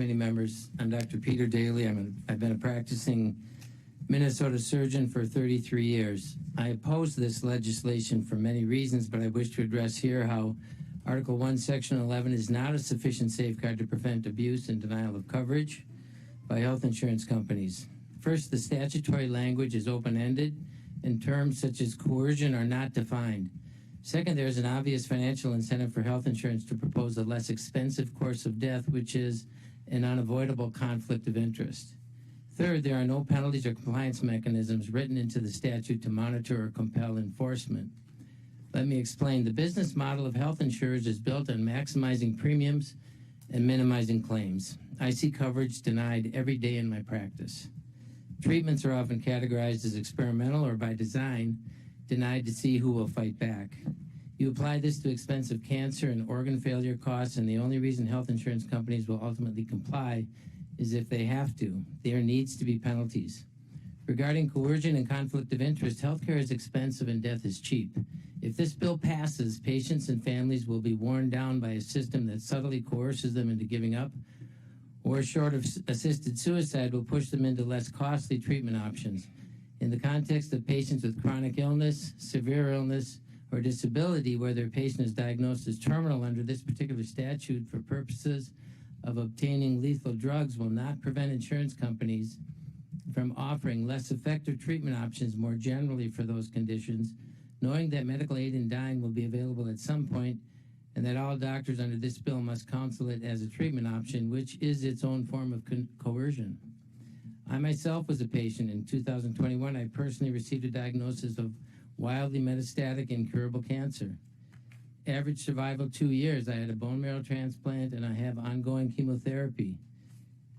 committee members. I'm Dr. Peter Daly. I've been a practicing Minnesota surgeon for 33 years. I oppose this legislation for many reasons, but I wish to address here how Article 1, Section 11 is not a sufficient safeguard to prevent abuse and denial of coverage by health insurance companies. First, the statutory language is open-ended, and terms such as coercion are not defined. Second, there is an obvious financial incentive for health insurance to propose a less expensive course of death, which is an unavoidable conflict of interest. Third, there are no penalties or compliance mechanisms written into the statute to monitor or compel enforcement. Let me explain. The business model of health insurers is built on maximizing premiums and minimizing claims. I see coverage denied every day in my practice. Treatments are often categorized as experimental or by design, denied to see who will fight back. You apply this to expensive cancer and organ failure costs, and the only reason health insurance companies will ultimately comply is if they have to. There needs to be penalties. Regarding coercion and conflict of interest, healthcare is expensive and death is cheap. If this bill passes, patients and families will be worn down by a system that subtly coerces them into giving up, or short of assisted suicide, will push them into less costly treatment options. In the context of patients with chronic illness, severe illness, or disability where their patient is diagnosed as terminal under this particular statute for purposes of obtaining lethal drugs will not prevent insurance companies from offering less effective treatment options more generally for those conditions, knowing that medical aid in dying will be available at some point and that all doctors under this bill must counsel it as a treatment option, which is its own form of coercion. I myself was a patient. In 2021, I personally received a diagnosis of wildly metastatic incurable cancer. Average survival 2 years. I had a bone marrow transplant and I have ongoing chemotherapy.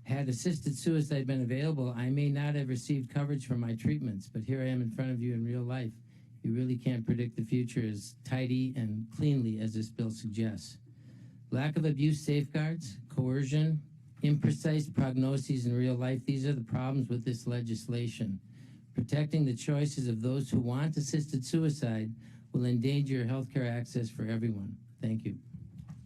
Had assisted suicide been available, I may not have received coverage for my treatments, but here I am in front of you in real life. You really can't predict the future as tidy and cleanly as this bill suggests. Lack of abuse safeguards, coercion, imprecise prognoses in real life, these are the problems with this legislation. Protecting the choices of those who want assisted suicide will endanger healthcare access for everyone. Thank you.